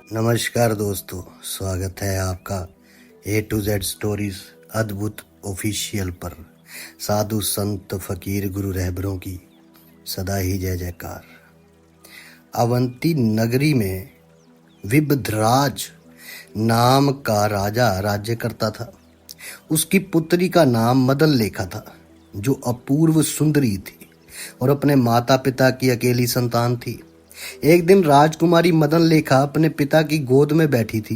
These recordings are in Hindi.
नमस्कार दोस्तों, स्वागत है आपका A to Z स्टोरीज अद्भुत ऑफिशियल पर। साधु संत फकीर गुरु रहबरों की सदा ही जय जयकार। अवंती नगरी में विबधराज नाम का राजा राज्य करता था। उसकी पुत्री का नाम मदन लेखा था, जो अपूर्व सुंदरी थी और अपने माता पिता की अकेली संतान थी। एक दिन राजकुमारी मदन लेखा अपने पिता की गोद में बैठी थी।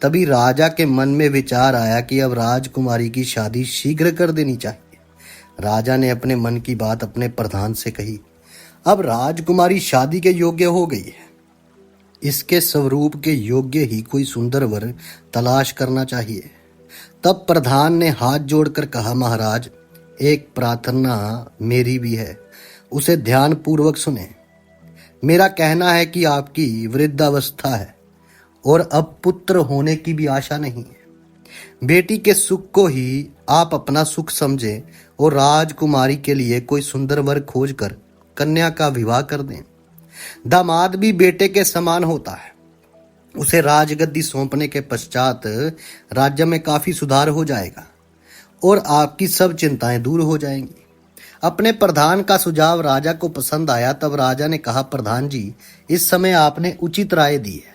तभी राजा के मन में विचार आया कि अब राजकुमारी की शादी शीघ्र कर देनी चाहिए। राजा ने अपने मन की बात अपने प्रधान से कही। अब राजकुमारी शादी के योग्य हो गई है, इसके स्वरूप के योग्य ही कोई सुंदर वर तलाश करना चाहिए। तब प्रधान ने हाथ जोड़कर कहा, महाराज, एक प्रार्थना मेरी भी है, उसे ध्यान पूर्वक सुने। मेरा कहना है कि आपकी वृद्धावस्था है और अब पुत्र होने की भी आशा नहीं है। बेटी के सुख को ही आप अपना सुख समझें और राजकुमारी के लिए कोई सुंदर वर खोजकर कन्या का विवाह कर दें। दामाद भी बेटे के समान होता है। उसे राजगद्दी सौंपने के पश्चात राज्य में काफी सुधार हो जाएगा और आपकी सब चिंताएं दूर हो जाएंगी। अपने प्रधान का सुझाव राजा को पसंद आया। तब राजा ने कहा, प्रधान जी, इस समय आपने उचित राय दी है।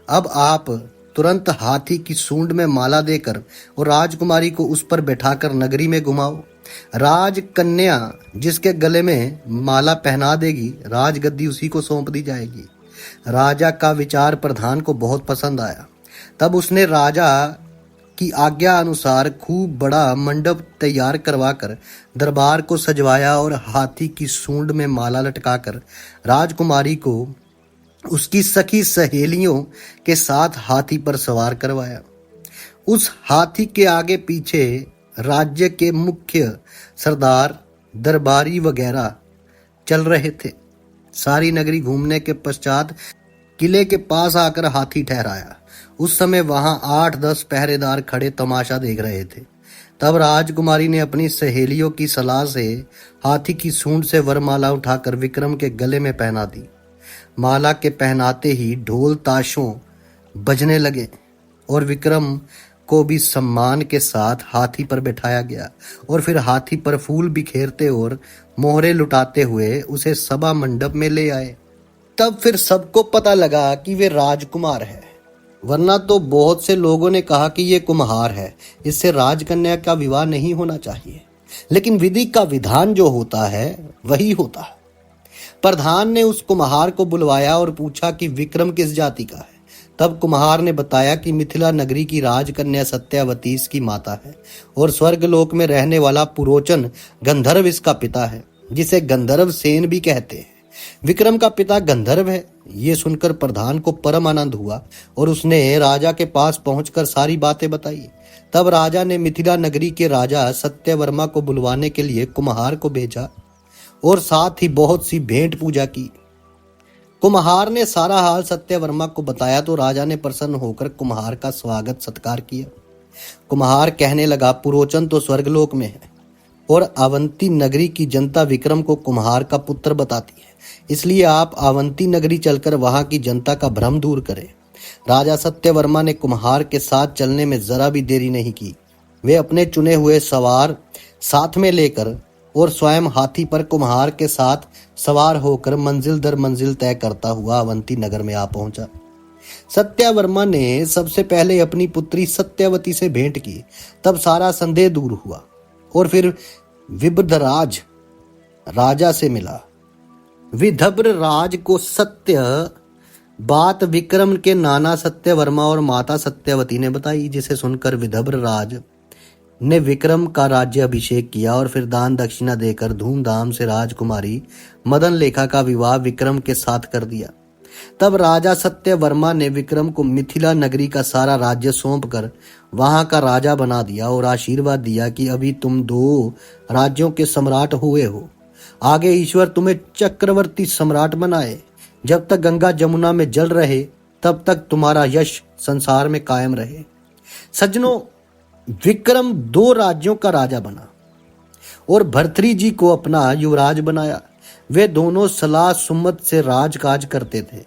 अब आप तुरंत हाथी की सूंड में माला देकर और राजकुमारी को उस पर बैठाकर नगरी में घुमाओ। राजकन्या जिसके गले में माला पहना देगी, राजगद्दी उसी को सौंप दी जाएगी। राजा का विचार प्रधान को बहुत पसंद आया। तब उसने राजा की आज्ञा अनुसार खूब बड़ा मंडप तैयार करवाकर दरबार को सजवाया और हाथी की सूंड में माला लटकाकर राजकुमारी को उसकी सखी सहेलियों के साथ हाथी पर सवार करवाया। उस हाथी के आगे पीछे राज्य के मुख्य सरदार, दरबारी वगैरह चल रहे थे। सारी नगरी घूमने के पश्चात किले के पास आकर हाथी ठहराया। उस समय वहां 8-10 पहरेदार खड़े तमाशा देख रहे थे। तब राजकुमारी ने अपनी सहेलियों की सलाह से हाथी की सूंड से वरमाला उठाकर विक्रम के गले में पहना दी। माला के पहनाते ही ढोल ताशों बजने लगे और विक्रम को भी सम्मान के साथ हाथी पर बैठाया गया और फिर हाथी पर फूल बिखेरते और मोहरे लुटाते हुए उसे सभा मंडप में ले आए। तब फिर सबको पता लगा कि वे राजकुमार है, वरना तो बहुत से लोगों ने कहा कि ये कुम्हार है, इससे राजकन्या का विवाह नहीं होना चाहिए। लेकिन विधि का विधान जो होता है वही होता है। प्रधान ने उस कुम्हार को बुलवाया और पूछा कि विक्रम किस जाति का है। तब कुम्हार ने बताया कि मिथिला नगरी की राजकन्या सत्यवती इसकी माता है और स्वर्गलोक में रहने वाला पुरोचन गंधर्व इसका पिता है, जिसे गंधर्व सेन भी कहते हैं। विक्रम का पिता गंधर्व है। ये सुनकर प्रधान को परम आनंद हुआ और उसने राजा के पास पहुंचकर सारी बातें बताई। तब राजा ने मिथिला नगरी के राजा सत्यवर्मा को बुलवाने के लिए कुम्हार को भेजा और साथ ही बहुत सी भेंट पूजा की। कुम्हार ने सारा हाल सत्यवर्मा को बताया तो राजा ने प्रसन्न होकर कुम्हार का स्वागत सत्कार किया। कुम्हार कहने लगा, पुरोचन तो स्वर्गलोक में है और अवंती नगरी की जनता विक्रम को कुम्हार का पुत्र बताती है, इसलिए आप अवंती नगरी चलकर वहां की जनता का भ्रम दूर करें। राजा सत्यवर्मा ने कुम्हार के साथ चलने में जरा भी देरी नहीं की। वे अपने चुने हुए सवार साथ में लेकर और स्वयं हाथी पर कुम्हार के साथ सवार होकर मंजिल दर मंजिल तय करता हुआ अवंती नगर में आ पहुंचा। सत्यवर्मा ने सबसे पहले अपनी पुत्री सत्यवती से भेंट की। तब सारा संदेह दूर हुआ और फिर विबधराज राजा से मिला। विदर्भ राज को सत्य बात विक्रम के नाना सत्यवर्मा और माता सत्यवती ने बताई, जिसे सुनकर विदर्भ राज ने विक्रम का राज्य अभिषेक किया और फिर दान दक्षिणा देकर धूमधाम से राजकुमारी मदन लेखा का विवाह विक्रम के साथ कर दिया। तब राजा सत्यवर्मा ने विक्रम को मिथिला नगरी का सारा राज्य सौंपकर वहां का राजा बना दिया और आशीर्वाद दिया कि अभी तुम 2 राज्यों के सम्राट हुए हो, आगे ईश्वर तुम्हें चक्रवर्ती सम्राट बनाए। जब तक गंगा जमुना में जल रहे तब तक तुम्हारा यश संसार में कायम रहे। सज्जनों, विक्रम 2 राज्यों का राजा बना और भर्तृहरि जी को अपना युवराज बनाया। वे दोनों सलाह सुम्मत से राजकाज करते थे।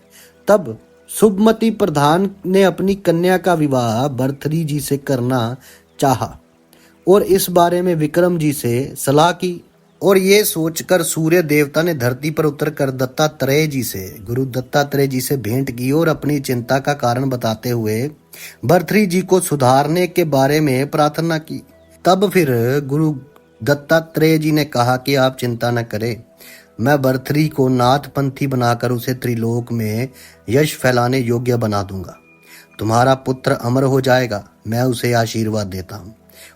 तब शुभमती प्रधान ने अपनी कन्या का विवाह भर्तृहरि जी से करना चाहा और इस बारे में विक्रम जी से सलाह की। और ये सोचकर सूर्य देवता ने धरती पर उतरकर गुरु दत्तात्रेय जी से भेंट की और अपनी चिंता का कारण बताते हुए भर्तृहरि जी को सुधारने के बारे में प्रार्थना की। तब फिर गुरु दत्तात्रेय जी ने कहा कि आप चिंता न करें, मैं भर्तृहरि को नाथपंथी बनाकर उसे त्रिलोक में यश फैलाने योग्य बना दूंगा। तुम्हारा पुत्र अमर हो जाएगा, मैं उसे आशीर्वाद देता हूँ।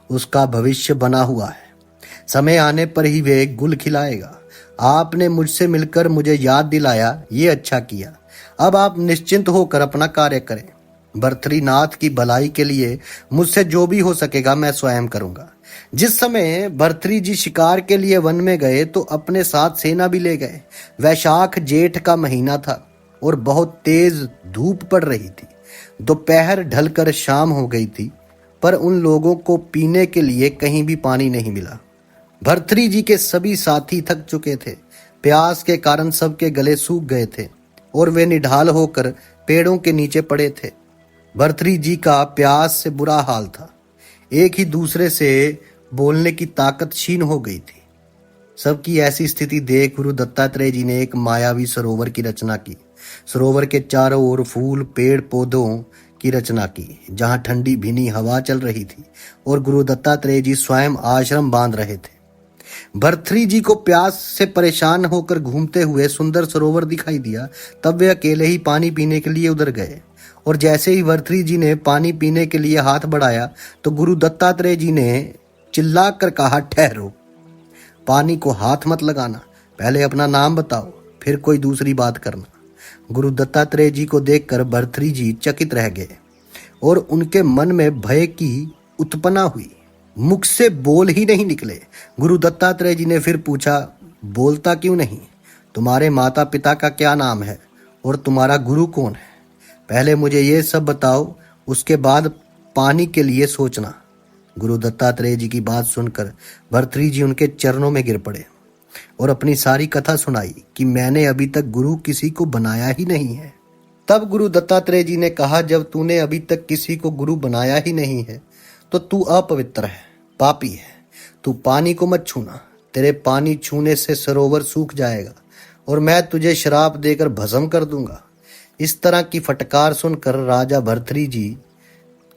उसका भविष्य बना हुआ है, समय आने पर ही वे गुल खिलाएगा। आपने मुझसे मिलकर मुझे याद दिलाया, ये अच्छा किया। अब आप निश्चिंत होकर अपना कार्य करें। भर्तृहरि नाथ की भलाई के लिए मुझसे जो भी हो सकेगा मैं स्वयं करूंगा। जिस समय भर्तृहरि जी शिकार के लिए वन में गए तो अपने साथ सेना भी ले गए। वैशाख जेठ का महीना था और बहुत तेज धूप पड़ रही थी। दोपहर ढलकर शाम हो गई थी, पर उन लोगों को पीने के लिए कहीं भी पानी नहीं मिला। भर्तृहरि जी के सभी साथी थक चुके थे। प्यास के कारण सबके गले सूख गए थे और वे निढाल होकर पेड़ों के नीचे पड़े थे। भर्तृहरि जी का प्यास से बुरा हाल था। एक ही दूसरे से बोलने की ताकत क्षीण हो गई थी। सबकी ऐसी स्थिति देख गुरु दत्तात्रेय जी ने एक मायावी सरोवर की रचना की। सरोवर के चारों ओर फूल पेड़ पौधों की रचना की, जहां ठंडी भीनी हवा चल रही थी और गुरु दत्तात्रेय जी स्वयं आश्रम बांध रहे थे। भर्तृहरि जी को प्यास से परेशान होकर घूमते हुए सुंदर सरोवर दिखाई दिया। तब वे अकेले ही पानी पीने के लिए उधर गए और जैसे ही भर्तृहरि जी ने पानी पीने के लिए हाथ बढ़ाया तो गुरु दत्तात्रेय जी ने चिल्लाकर कहा, ठहरो, पानी को हाथ मत लगाना, पहले अपना नाम बताओ, फिर कोई दूसरी बात करना। गुरु दत्तात्रेय जी को देखकर भर्तृहरि जी चकित रह गए और उनके मन में भय की उत्पन्ना हुई। मुख से बोल ही नहीं निकले। गुरु दत्तात्रेय जी ने फिर पूछा, बोलता क्यों नहीं? तुम्हारे माता पिता का क्या नाम है और तुम्हारा गुरु कौन है? पहले मुझे ये सब बताओ, उसके बाद पानी के लिए सोचना। गुरु दत्तात्रेय जी की बात सुनकर भर्तृहरि जी उनके चरणों में गिर पड़े और अपनी सारी कथा सुनाई कि मैंने अभी तक गुरु किसी को बनाया ही नहीं है। तब गुरु दत्तात्रेय जी ने कहा, जब तूने अभी तक किसी को गुरु बनाया ही नहीं है तो तू अपवित्र है, पापी है। तू पानी को मत छूना, तेरे पानी छूने से सरोवर सूख जाएगा और मैं तुझे श्राप देकर भस्म कर दूंगा। इस तरह की फटकार सुनकर राजा भर्तृहरि जी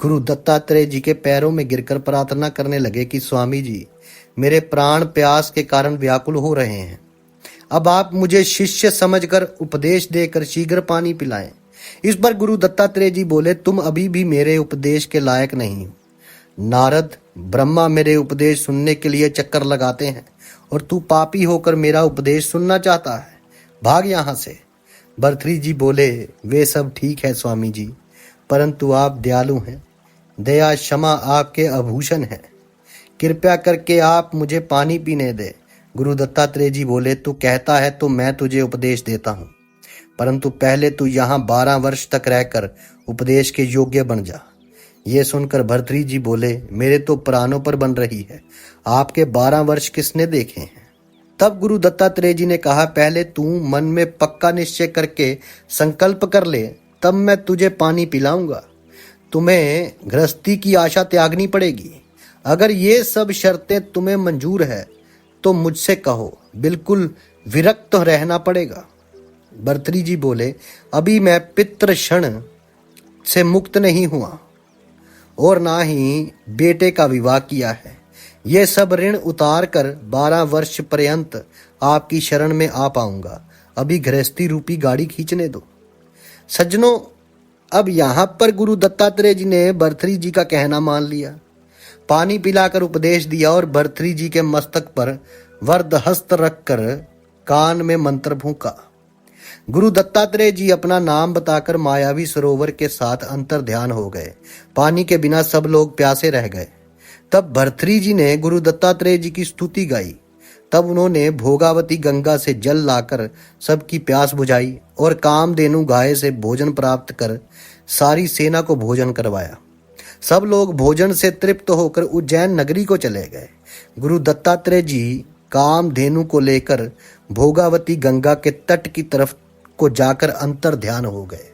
गुरु दत्तात्रेय जी के पैरों में गिरकर प्रार्थना करने लगे कि स्वामी जी, मेरे प्राण प्यास के कारण व्याकुल हो रहे हैं। अब आप मुझे शिष्य समझकर उपदेश देकर शीघ्र पानी पिलाएं। इस पर गुरु दत्तात्रेय जी बोले, तुम अभी भी मेरे उपदेश के लायक नहीं हो। नारद ब्रह्मा मेरे उपदेश सुनने के लिए चक्कर लगाते हैं और तू पापी होकर मेरा उपदेश सुनना चाहता है, भाग यहाँ से। भर्तृहरि जी बोले, वे सब ठीक है स्वामी जी, परंतु आप दयालु हैं, दया क्षमा आपके आभूषण है, कृपया करके आप मुझे पानी पीने दे। गुरु दत्तात्रेय जी बोले, तू कहता है तो मैं तुझे उपदेश देता हूँ, परंतु पहले तू यहाँ 12 वर्ष तक रहकर उपदेश के योग्य बन जा। ये सुनकर भर्तृहरि जी बोले, मेरे तो प्राणों पर बन रही है, आपके 12 वर्ष किसने देखे हैं? तब गुरु दत्तात्रेय जी ने कहा, पहले तू मन में पक्का निश्चय करके संकल्प कर ले, तब मैं तुझे पानी पिलाऊंगा। तुम्हें गृहस्थी की आशा त्यागनी पड़ेगी। अगर ये सब शर्तें तुम्हें मंजूर है तो मुझसे कहो, बिल्कुल विरक्त रहना पड़ेगा। भर्तृहरि जी बोले, अभी मैं पितृ क्षण से मुक्त नहीं हुआ और ना ही बेटे का विवाह किया है। ये सब ऋण उतार कर 12 वर्ष पर्यंत आपकी शरण में आ पाऊंगा। अभी गृहस्थी रूपी गाड़ी खींचने दो। सज्जनों, अब यहाँ पर गुरु दत्तात्रेय जी ने भर्तृहरि जी का कहना मान लिया, पानी पिलाकर उपदेश दिया और भर्तृहरि जी के मस्तक पर वरद हस्त रखकर कान में मंत्र फूंका। गुरु दत्तात्रेय जी अपना नाम बताकर मायावी सरोवर के साथ अंतर ध्यान हो गए। पानी के बिना सब लोग प्यासे रह गए। तब भर्तृहरि जी ने गुरु दत्तात्रेय जी की स्तुति गाई। तब उन्होंने भोगावती गंगा से जल लाकर सबकी प्यास बुझाई और कामधेनु गाय से भोजन प्राप्त कर सारी सेना को भोजन करवाया। सब लोग भोजन से तृप्त होकर उज्जैन नगरी को चले गए। गुरु दत्तात्रेय जी कामधेनु को लेकर भोगावती गंगा के तट की तरफ को जाकर अंतर ध्यान हो गए।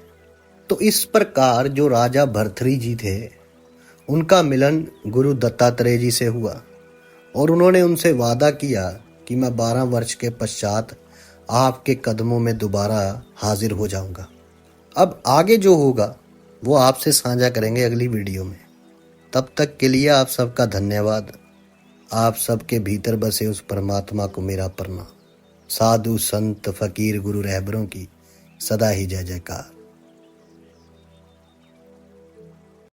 तो इस प्रकार जो राजा भर्तृहरि जी थे, उनका मिलन गुरु दत्तात्रेय जी से हुआ और उन्होंने उनसे वादा किया कि मैं 12 वर्ष के पश्चात आपके कदमों में दोबारा हाजिर हो जाऊंगा। अब आगे जो होगा वो आपसे साझा करेंगे अगली वीडियो में। तब तक के लिए आप सबका धन्यवाद। आप सबके भीतर बसे उस परमात्मा को मेरा प्रणाम। साधु संत फकीर गुरु रहबरों की सदा ही जय जयकार।